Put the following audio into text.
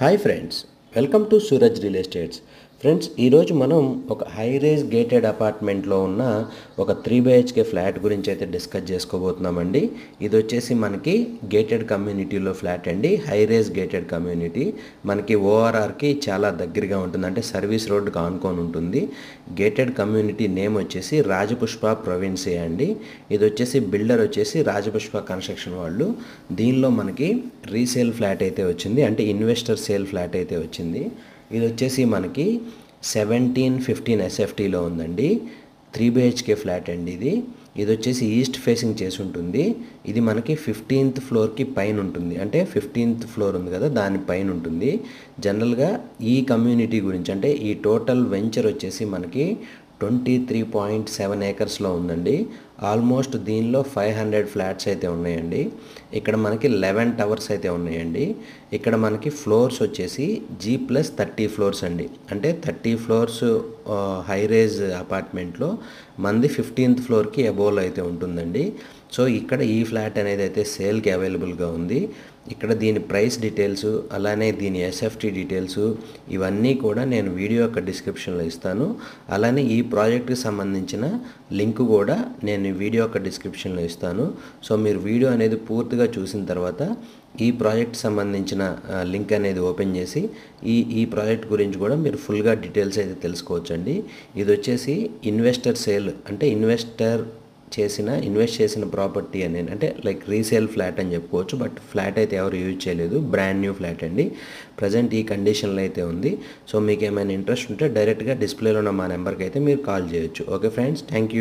Hi friends, welcome to Suraj real estates. Friends, ఈరోజు మనం ఒక హై రేజ్ గేటెడ్ అపార్ట్మెంట్లో ఉన్న ఒక 3BHK ఫ్లాట్ గురించి అయితే డిస్కస్ చేసుకోబోతున్నామండి. ఇది వచ్చేసి మనకి గేటెడ్ కమ్యూనిటీలో ఫ్లాట్ అండి. హై రేజ్ గేటెడ్ కమ్యూనిటీ మనకి ఓఆర్ఆర్కి చాలా దగ్గరగా ఉంటుంది, అంటే సర్వీస్ రోడ్డుకి ఆనుకొని ఉంటుంది. గేటెడ్ కమ్యూనిటీ నేమ్ వచ్చేసి రాజపుష్ప ప్రొవిన్సీ అండి. ఇది వచ్చేసి బిల్డర్ వచ్చేసి రాజపుష్ప కన్స్ట్రక్షన్ వాళ్ళు. దీనిలో మనకి రీసేల్ ఫ్లాట్ అయితే వచ్చింది, అంటే ఇన్వెస్టర్ సేల్ ఫ్లాట్ అయితే వచ్చింది. ఇది వచ్చేసి మనకి 1715 SFTలో ఉందండి. 3BHK ఫ్లాట్ అండి. ఇది వచ్చేసి ఈస్ట్ ఫేసింగ్ చేసి ఉంటుంది. ఇది మనకి 15th ఫ్లోర్కి పైన ఉంటుంది, అంటే 15th ఫ్లోర్ ఉంది కదా, దాని పైన ఉంటుంది. జనరల్గా ఈ కమ్యూనిటీ గురించి, అంటే ఈ టోటల్ వెంచర్ వచ్చేసి మనకి 23.7 acresలో ఉందండి. ఆల్మోస్ట్ దీనిలో 500 ఫ్లాట్స్ అయితే ఉన్నాయండి. ఇక్కడ మనకి 11 టవర్స్ అయితే ఉన్నాయండి. ఇక్కడ మనకి ఫ్లోర్స్ వచ్చేసి G+30 ఫ్లోర్స్ అండి, అంటే 30 ఫ్లోర్స్ హై రేజ్ అపార్ట్మెంట్లో మంది 15th ఫ్లోర్కి అబోవ్లో అయితే ఉంటుందండి. సో ఇక్కడ ఈ ఫ్లాట్ అనేది అయితే సేల్కి అవైలబుల్గా ఉంది. ఇక్కడ దీని ప్రైస్ డీటెయిల్స్, అలానే దీని SFT డీటెయిల్స్ ఇవన్నీ కూడా నేను వీడియో యొక్క డిస్క్రిప్షన్లో ఇస్తాను. అలానే ఈ ప్రాజెక్ట్కి సంబంధించిన లింక్ కూడా నేను వీడియో యొక్క డిస్క్రిప్షన్లో ఇస్తాను. సో మీరు వీడియో అనేది పూర్తిగా చూసిన తర్వాత ఈ ప్రాజెక్ట్ సంబంధించిన లింక్ అనేది ఓపెన్ చేసి ఈ ప్రాజెక్ట్ గురించి కూడా మీరు ఫుల్గా డీటెయిల్స్ అయితే తెలుసుకోవచ్చండి. ఇది వచ్చేసి ఇన్వెస్టర్ సేల్, అంటే ఇన్వెస్ట్ చేసిన ప్రాపర్టీ అనేది, అంటే లైక్ రీసేల్ ఫ్లాట్ అని చెప్పుకోవచ్చు. బట్ ఫ్లాట్ అయితే ఎవరు యూజ్ చేయలేదు, బ్రాండ్ న్యూ ఫ్లాట్ అండి. ప్రజెంట్ ఈ కండిషన్లో అయితే ఉంది. సో మీకు ఏమైనా ఇంట్రెస్ట్ ఉంటే డైరెక్ట్గా డిస్ప్లేలో ఉన్న మా నెంబర్కి అయితే మీరు కాల్ చేయొచ్చు. Okay friends, thank you.